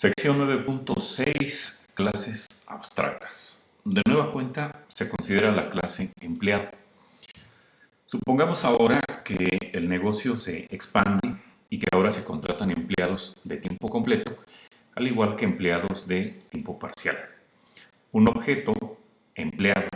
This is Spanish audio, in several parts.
Sección 9.6, clases abstractas. De nueva cuenta, se considera la clase empleado. Supongamos ahora que el negocio se expande y que ahora se contratan empleados de tiempo completo, al igual que empleados de tiempo parcial. Un objeto empleado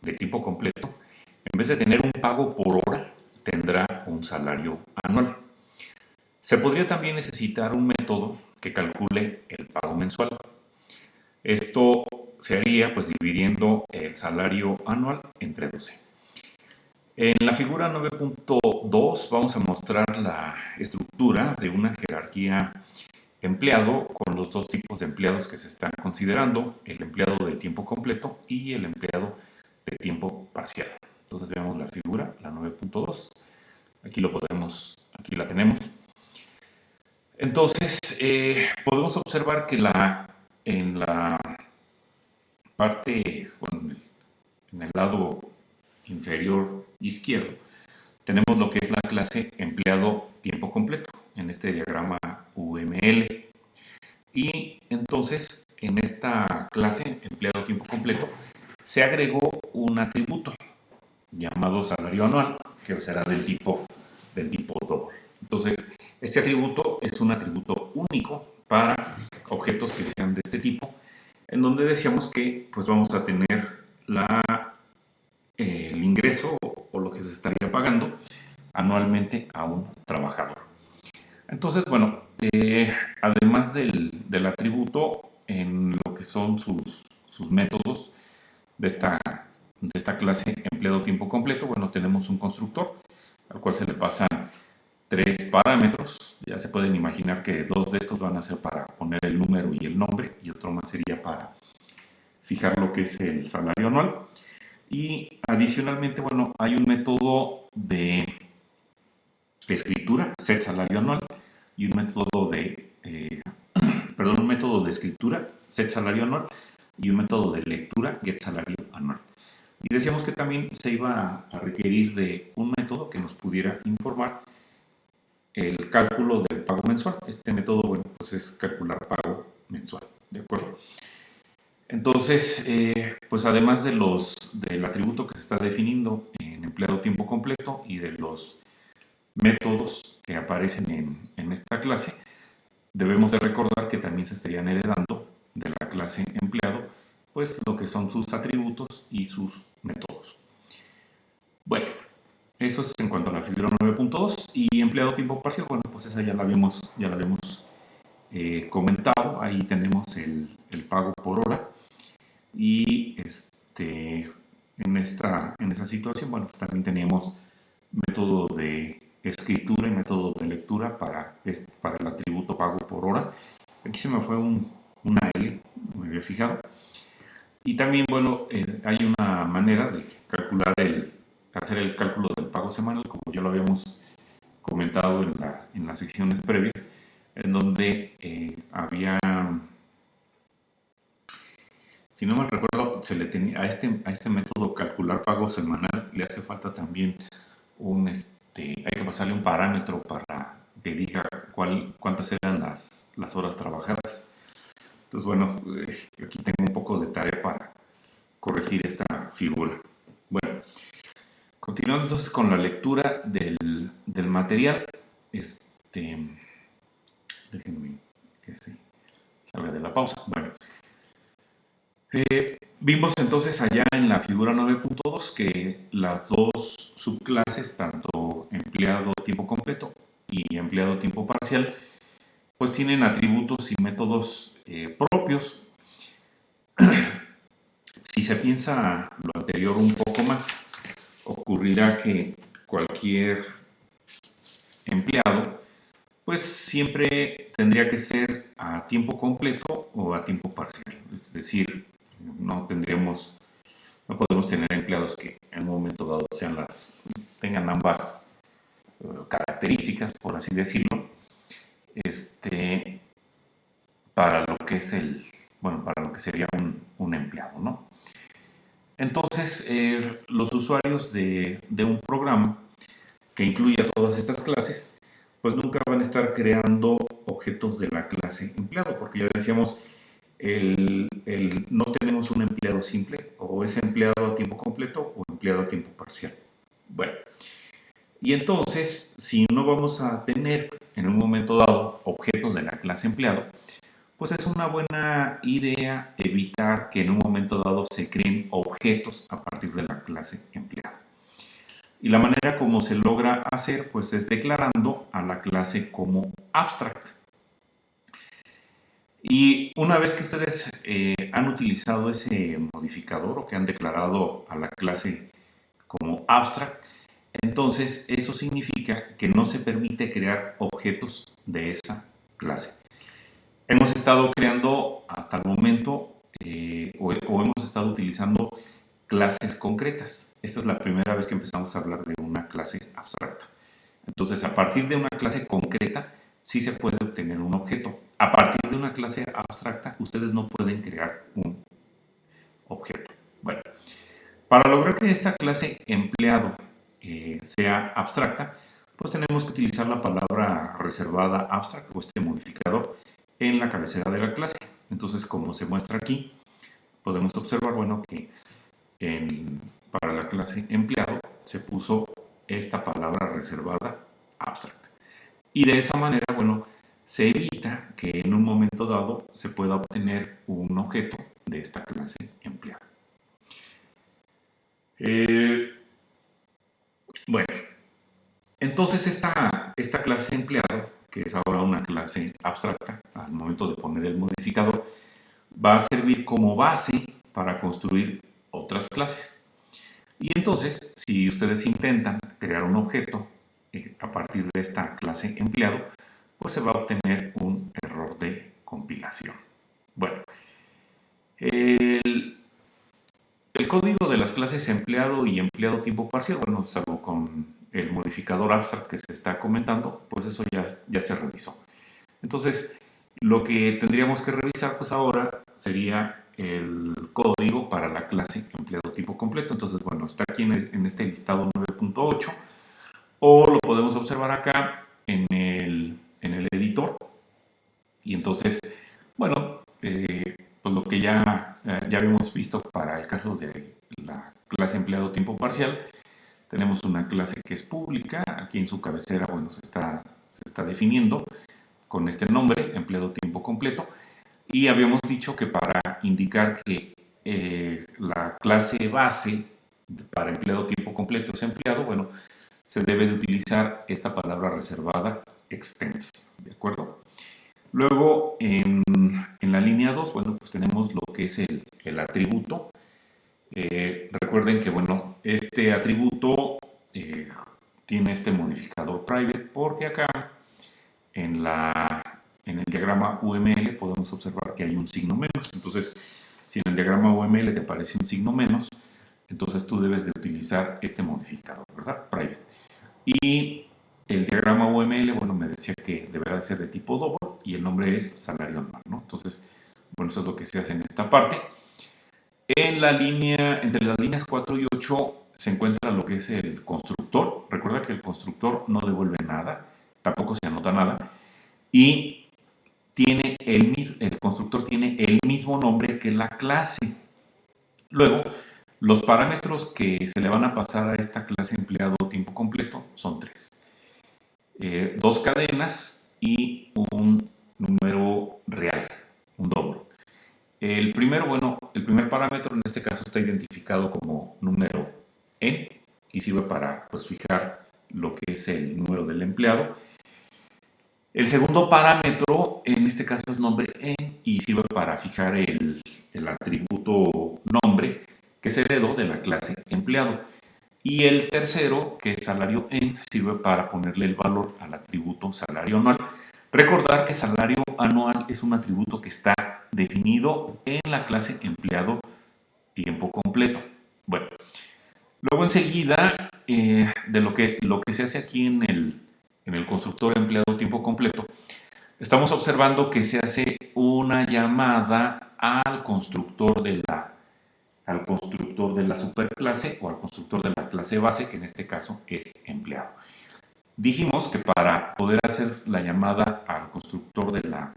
de tiempo completo, en vez de tener un pago por hora, tendrá un salario anual. Se podría también necesitar un método que calcule el pago mensual. Esto se haría pues dividiendo el salario anual entre 12. En la figura 9.2 vamos a mostrar la estructura de una jerarquía empleado con los dos tipos de empleados que se están considerando, el empleado de tiempo completo y el empleado de tiempo parcial. Entonces veamos la figura, la 9.2. Aquí la tenemos. Entonces, podemos observar que en la parte, en el lado inferior izquierdo, tenemos lo que es la clase empleado tiempo completo, en este diagrama UML. Y entonces, en esta clase empleado tiempo completo, se agregó un atributo llamado salario anual, que será del tipo double. Entonces, este atributo es un atributo único para objetos que sean de este tipo, en donde decíamos que pues vamos a tener el ingreso o lo que se estaría pagando anualmente a un trabajador. Entonces, bueno, además del atributo, en lo que son sus métodos de esta clase empleado tiempo completo, bueno, tenemos un constructor al cual se le pasan 3 parámetros. Ya se pueden imaginar que 2 de estos van a ser para poner el número y el nombre, y otro más sería para fijar lo que es el salario anual. Y adicionalmente, bueno, hay un método de escritura, set salario anual, y un método un método de escritura, set salario anual, y un método de lectura, get salario anual. Y decíamos que también se iba a requerir de un método que nos pudiera informar el cálculo del pago mensual. Este método, bueno, pues es calcular pago mensual, ¿de acuerdo? Entonces, pues además del atributo que se está definiendo en empleado tiempo completo y de los métodos que aparecen en esta clase, debemos de recordar que también se estarían heredando de la clase empleado, pues lo que son sus atributos y sus métodos. Bueno, eso es en cuanto a la figura 9.2. Y empleado tiempo parcial, bueno, pues esa ya la habíamos comentado. Ahí tenemos el pago por hora. Y en esa situación, bueno, pues también teníamos método de escritura y método de lectura para el atributo pago por hora. Aquí se me fue una L, me había fijado. Y también, bueno, hay una manera de calcular hacer el cálculo del pago semanal, como ya lo habíamos comentado en las secciones previas, en donde había, si no mal recuerdo, se le tenía a este método calcular pago semanal le hace falta también hay que pasarle un parámetro para que diga cuántas eran las horas trabajadas. Entonces, bueno, aquí tengo un poco de tarea para corregir esta figura. Bueno, continuando entonces con la lectura del material. Déjenme que se salga de la pausa. Bueno, vimos entonces allá en la figura 9.2 que las dos subclases, tanto empleado tiempo completo y empleado tiempo parcial, pues tienen atributos y métodos propios. Si se piensa lo anterior un poco más, ocurrirá que cualquier empleado pues siempre tendría que ser a tiempo completo o a tiempo parcial. Es decir, no podemos tener empleados que en un momento dado tengan ambas características, por así decirlo, para lo que es para lo que sería un empleado, ¿no? Entonces, los usuarios de un programa que incluya todas estas clases, pues nunca van a estar creando objetos objetos de la clase empleado, porque ya decíamos, no tenemos un empleado simple, o es empleado a tiempo completo o empleado a tiempo parcial. Bueno, y entonces, si no vamos a tener en un momento dado objetos de la clase empleado, pues es una buena idea evitar que en un momento dado se creen objetos a partir de la clase empleado. Y la manera como se logra hacer, pues es declarando a la clase como abstract. Y una vez que ustedes han utilizado ese modificador o que han declarado a la clase como abstract, entonces eso significa que no se permite crear objetos de esa clase. Hemos estado creando hasta el momento o hemos estado utilizando clases concretas. Esta es la primera vez que empezamos a hablar de una clase abstracta. Entonces, a partir de una clase concreta, sí se puede obtener un objeto. A partir de una clase abstracta, ustedes no pueden crear un objeto. Bueno, para lograr que esta clase empleado sea abstracta, pues tenemos que utilizar la palabra reservada abstract o este modificador en la cabecera de la clase. Entonces, como se muestra aquí, podemos observar, bueno, que para la clase empleado se puso esta palabra reservada abstract. Y de esa manera, bueno, se evita que en un momento dado se pueda obtener un objeto de esta clase empleado. Bueno, entonces esta clase empleado, que es ahora una clase abstracta, al momento de poner el modificador, va a servir como base para construir otras clases. Y entonces, si ustedes intentan crear un objeto a partir de esta clase empleado, pues se va a obtener un error de compilación. Bueno, el código de las clases empleado y empleado tiempo parcial, bueno, salvo con el modificador abstract que se está comentando, pues eso ya se revisó. Entonces, lo que tendríamos que revisar pues ahora sería el código para la clase empleado tiempo completo. Entonces, bueno, está aquí en este listado 9.8 o lo podemos observar acá en el editor. Y entonces, bueno, pues lo que ya habíamos visto para el caso de la clase empleado tiempo parcial, tenemos una clase que es pública, aquí en su cabecera, bueno, se está definiendo con este nombre, empleado tiempo completo, y habíamos dicho que para indicar que la clase base para empleado tiempo completo es empleado, bueno, se debe de utilizar esta palabra reservada extends, ¿de acuerdo? Luego, en la línea 2, bueno, pues tenemos lo que es el atributo. Recuerden que, bueno, este atributo tiene este modificador private porque acá en el diagrama UML podemos observar que hay un signo menos. Entonces, si en el diagrama UML te aparece un signo menos, entonces tú debes de utilizar este modificador, ¿verdad? Private. Y el diagrama UML, bueno, me decía que deberá ser de tipo double y el nombre es salario anual, ¿no? Entonces, bueno, eso es lo que se hace en esta parte. Entre las líneas 4 y 8 se encuentra lo que es el constructor. Recuerda que el constructor no devuelve nada, tampoco se anota nada. Y el constructor tiene el mismo nombre que la clase. Luego, los parámetros que se le van a pasar a esta clase empleado tiempo completo son 3. 2 cadenas y un número real, un doble. El primer parámetro en este caso está identificado como número n y sirve para pues, fijar lo que es el número del empleado. El segundo parámetro en este caso es nombre n y sirve para fijar el atributo nombre que se heredó de la clase empleado. Y el tercero, que es salario n, sirve para ponerle el valor al atributo salario anual. Recordar que salario anual es un atributo que está definido en la clase empleado tiempo completo. Bueno, luego enseguida de lo que se hace aquí en el constructor empleado tiempo completo, estamos observando que se hace una llamada al constructor de la superclase o al constructor de la clase base, que en este caso es empleado. Dijimos que para poder hacer la llamada al constructor de la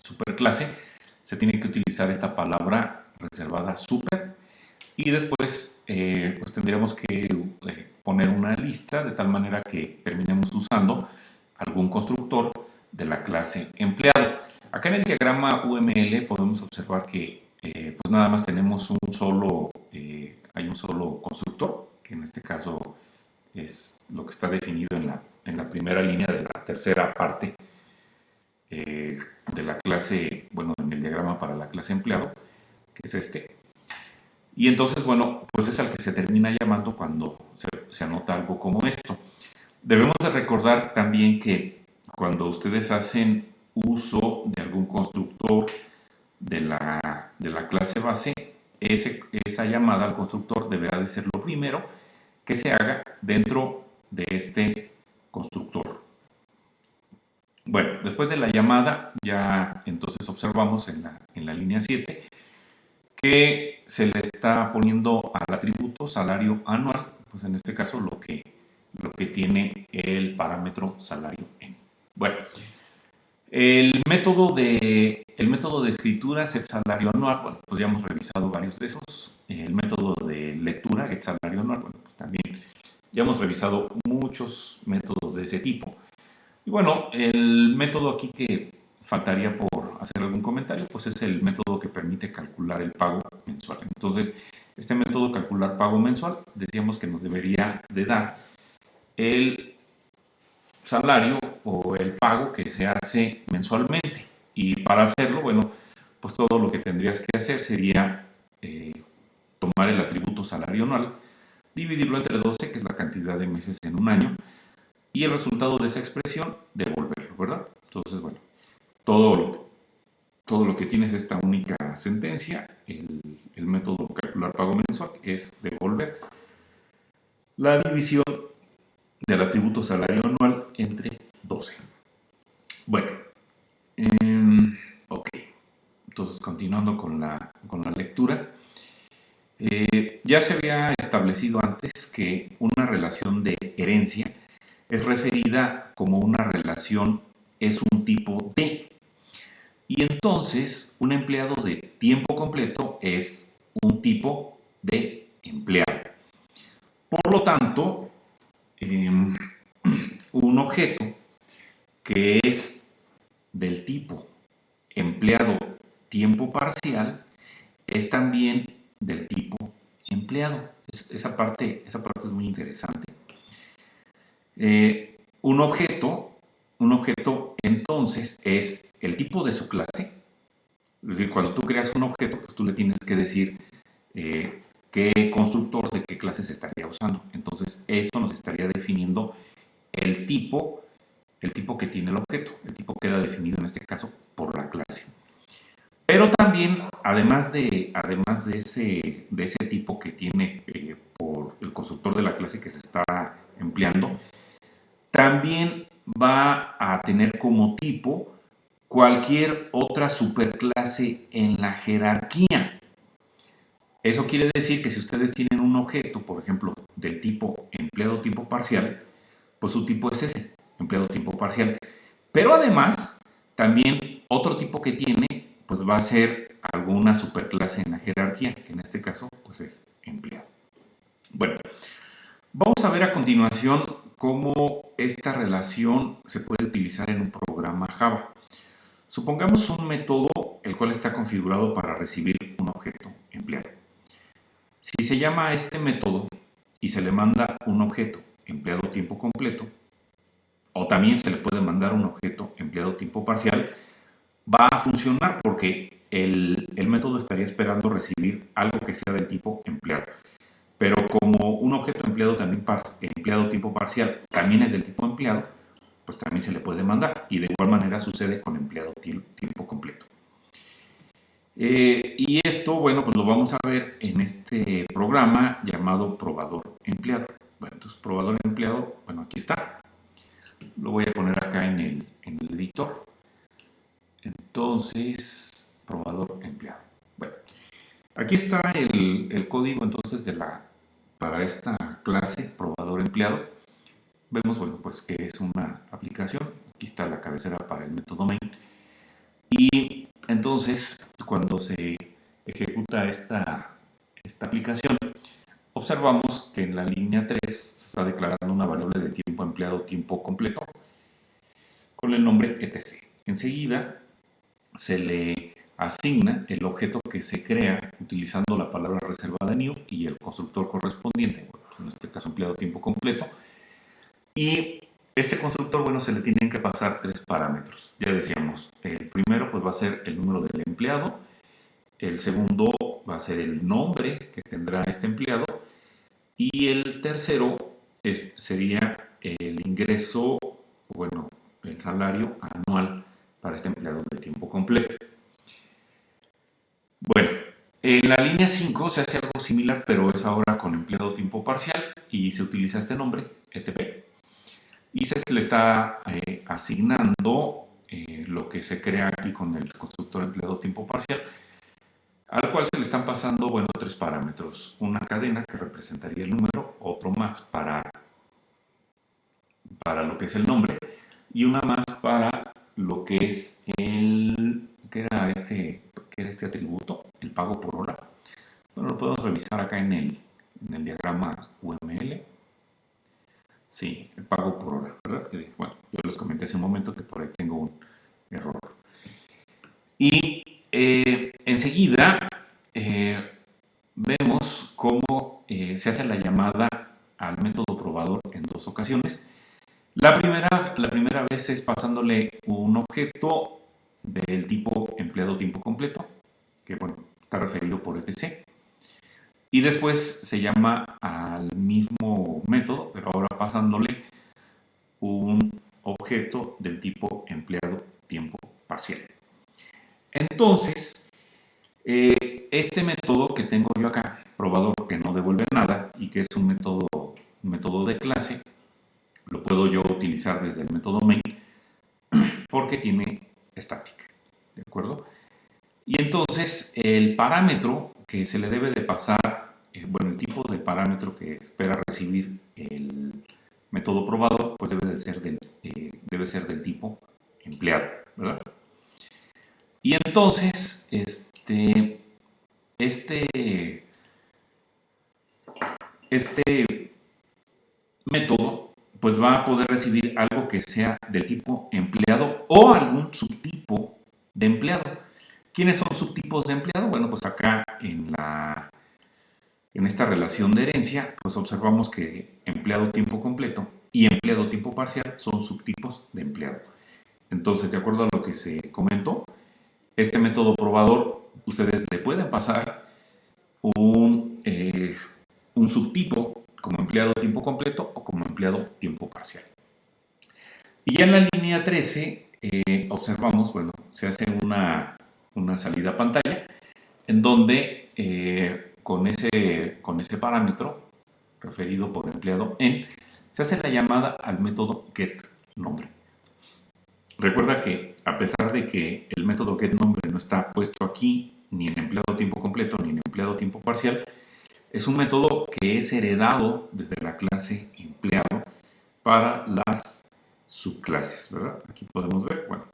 superclase se tiene que utilizar esta palabra reservada super y después pues tendríamos que poner una lista de tal manera que terminemos usando algún constructor de la clase empleado. Acá en el diagrama UML podemos observar que pues nada más tenemos hay un solo constructor, que en este caso es lo que está definido en la primera línea de la tercera parte de la clase, bueno, en el diagrama para la clase empleado, que es este. Y entonces, bueno, pues es al que se termina llamando cuando se anota algo como esto. Debemos de recordar también que cuando ustedes hacen uso de algún constructor de la clase base, esa llamada al constructor deberá de ser lo primero que se haga dentro de este constructor. Bueno, después de la llamada, ya entonces observamos en la línea 7 que se le está poniendo al atributo salario anual, pues en este caso lo que tiene el parámetro salario N. Bueno, el método de escritura es el salario anual. Bueno, pues ya hemos revisado varios de esos. El método de lectura, el salario anual, bueno, pues también ya hemos revisado muchos métodos de ese tipo. Y bueno, el método aquí que faltaría por hacer algún comentario, pues es el método que permite calcular el pago mensual. Entonces, este método calcular pago mensual, decíamos que nos debería de dar el salario o el pago que se hace mensualmente. Y para hacerlo, bueno, pues todo lo que tendrías que hacer sería tomar el atributo salario anual, dividirlo entre 12, que es la cantidad de meses en un año, y el resultado de esa expresión devolverlo, ¿verdad? Entonces, bueno, todo lo que tienes esta única sentencia, el método calcular pago mensual, es devolver la división del atributo salario anual entre 12. Bueno, ok. Entonces, continuando con la lectura, ya se había establecido antes que una relación de herencia es referida como una relación, es un tipo de. Y entonces, un empleado de tiempo completo es un tipo de empleado. Por lo tanto, un objeto que es del tipo empleado tiempo parcial es también del tipo empleado. Esa parte es muy interesante. Un objeto entonces es el tipo de su clase. Es decir, cuando tú creas un objeto, pues tú le tienes que decir qué constructor de qué clase se estaría usando. Entonces, eso nos estaría definiendo el tipo que tiene el objeto. El tipo queda definido en este caso por la clase. Pero también, además de ese tipo que tiene por el constructor de la clase que se está empleando, también va a tener como tipo cualquier otra superclase en la jerarquía. Eso quiere decir que si ustedes tienen un objeto, por ejemplo, del tipo empleado tiempo parcial, pues su tipo es ese, empleado tiempo parcial. Pero además, también otro tipo que tiene, pues va a ser alguna superclase en la jerarquía, que en este caso, pues es empleado. Bueno, vamos a ver a continuación cómo esta relación se puede utilizar en un programa Java. Supongamos un método el cual está configurado para recibir un objeto empleado. Si se llama a este método y se le manda un objeto empleado tiempo completo, o también se le puede mandar un objeto empleado tiempo parcial, va a funcionar porque el método estaría esperando recibir algo que sea del tipo empleado. Pero como un objeto empleado también empleado tiempo parcial también es del tipo empleado, pues también se le puede mandar. Y de igual manera sucede con empleado tiempo completo. Y esto, bueno, pues lo vamos a ver en este programa llamado probador empleado. Bueno, entonces probador empleado, bueno, aquí está. Lo voy a poner acá en el editor. Entonces, probador empleado. Bueno, aquí está el código entonces para esta clase probador empleado. vemos, bueno, pues que es una aplicación. Aquí está la cabecera para el método main. Y entonces, cuando se ejecuta esta aplicación, observamos que en la línea 3 se está declarando una variable de tiempo empleado tiempo completo con el nombre etc. Enseguida se le asigna el objeto que se crea utilizando la palabra reservada new y el constructor correspondiente, bueno, en este caso empleado tiempo completo. Y este constructor, bueno, se le tienen que pasar tres parámetros. Ya decíamos, el primero pues va a ser el número del empleado, el segundo va a ser el nombre que tendrá este empleado y el tercero sería el ingreso, bueno, el salario anual para este empleado de tiempo completo. Bueno, en la línea 5 se hace algo similar, pero es ahora con empleado tiempo parcial y se utiliza este nombre, ETP. Y se le está asignando lo que se crea aquí con el constructor empleado tiempo parcial, al cual se le están pasando, bueno, tres parámetros. Una cadena que representaría el número, otro más para lo que es el nombre, y una más para lo que es ¿qué era este atributo? El pago por hora. Bueno, lo podemos revisar acá en el diagrama UML. Sí, el pago por hora, ¿verdad? Bueno, yo les comenté hace un momento que por ahí tengo un error. Y enseguida vemos cómo se hace la llamada al método probador en dos ocasiones. La primera vez es pasándole un objeto del tipo empleado tiempo completo, que bueno, está referido por etc. Y después se llama al mismo método, pero ahora pasándole un objeto del tipo empleado tiempo parcial. Entonces, este método que tengo yo acá, probador que no devuelve nada y que es un método de clase, lo puedo yo utilizar desde el método main porque tiene static, ¿de acuerdo? Y entonces el parámetro que se le debe de pasar, bueno, el tipo de parámetro que espera recibir el método probador, pues debe ser del tipo empleado, ¿verdad? Y entonces, este método pues va a poder recibir algo que sea del tipo empleado o algún subtipo de empleado. ¿Quiénes son subtipos de empleado? Bueno, pues acá en esta relación de herencia, pues observamos que empleado tiempo completo y empleado tiempo parcial son subtipos de empleado. Entonces, de acuerdo a lo que se comentó, este método probador, ustedes le pueden pasar un subtipo como empleado tiempo completo o como empleado tiempo parcial. Y ya en la línea 13 observamos, bueno, se hace una salida a pantalla en donde con ese parámetro referido por empleado en, se hace la llamada al método getNombre. Recuerda que a pesar de que el método getNombre no está puesto aquí ni en empleado tiempo completo ni en empleado tiempo parcial, es un método que es heredado desde la clase empleado para las subclases, ¿verdad? Aquí podemos ver, bueno,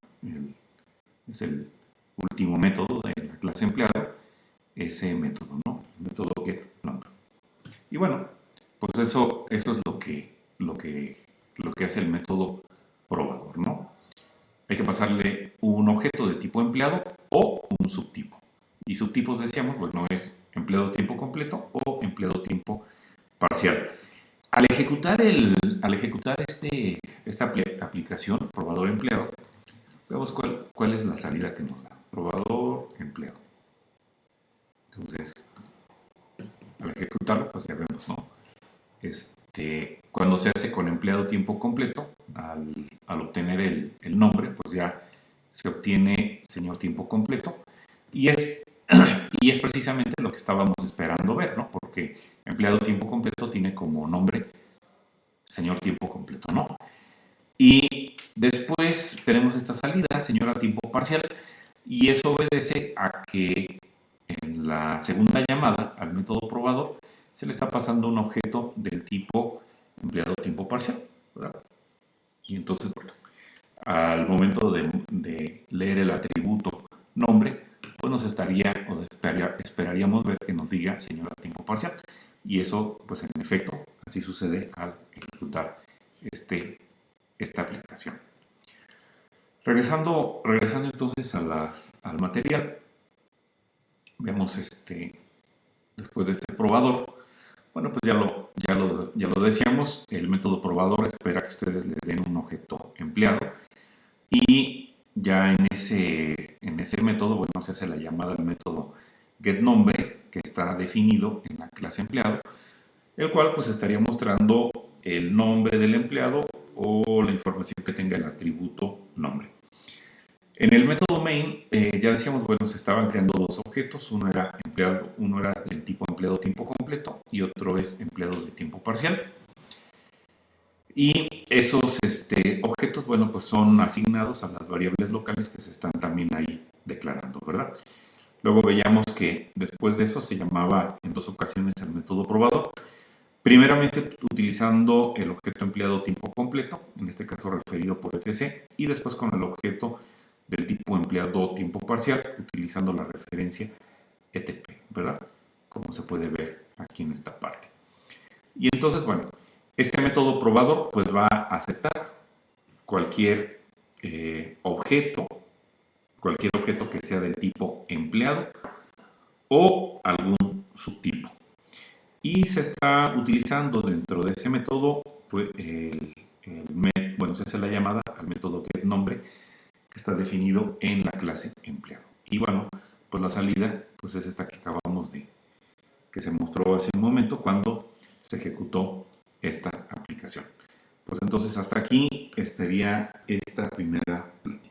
es el último método de la clase empleado, ese método, ¿no? El método getNumber. Y bueno, pues eso es lo que hace el método probador, ¿no? Hay que pasarle un objeto de tipo empleado o un subtipo. Y subtipos decíamos, bueno, es empleado tiempo completo o empleado tiempo parcial. Al ejecutar esta aplicación, probador empleado, veamos cuál es la salida que nos da. Probador empleado. Entonces, al ejecutarlo, pues ya vemos, ¿no? Cuando se hace con empleado tiempo completo, al obtener el nombre, pues ya se obtiene señor tiempo completo. Y es precisamente lo que estábamos esperando ver, ¿no? Porque empleado tiempo completo tiene como nombre señor tiempo completo, ¿no? Y después tenemos esta salida, señora tiempo parcial, y eso obedece a que en la segunda llamada al método probador se le está pasando un objeto del tipo empleado tiempo parcial, ¿verdad? Y entonces, bueno, al momento de leer el atributo nombre, pues nos esperaríamos ver que nos diga señora a tiempo parcial. Y eso, pues en efecto, así sucede al ejecutar esta aplicación. Regresando entonces al material, vemos después de este probador. Bueno, pues ya lo decíamos, el método probador espera que ustedes le den un objeto empleado y ya en ese método, bueno, se hace la llamada al método getNombre, que está definido en la clase empleado, el cual pues estaría mostrando el nombre del empleado o la información que tenga el atributo nombre. En el método main, ya decíamos, bueno, se estaban creando dos objetos, uno era del tipo empleado tiempo completo y otro es empleado de tiempo parcial. Y esos objetos, bueno, pues son asignados a las variables locales que se están también ahí declarando, ¿verdad? Luego veíamos que después de eso se llamaba en dos ocasiones el método probador. Primeramente utilizando el objeto empleado tiempo completo, en este caso referido por etc, y después con el objeto del tipo empleado tiempo parcial, utilizando la referencia ETP, ¿verdad? Como se puede ver aquí en esta parte. Y entonces, bueno, este método probador pues va a aceptar cualquier objeto que sea del tipo empleado o algún subtipo. Y se está utilizando dentro de ese método, pues, bueno, se hace la llamada al método getNombre, que está definido en la clase empleado. Y bueno, pues la salida pues es esta que acabamos que se mostró hace un momento cuando se ejecutó esta aplicación. Pues entonces hasta aquí estaría esta primera plática.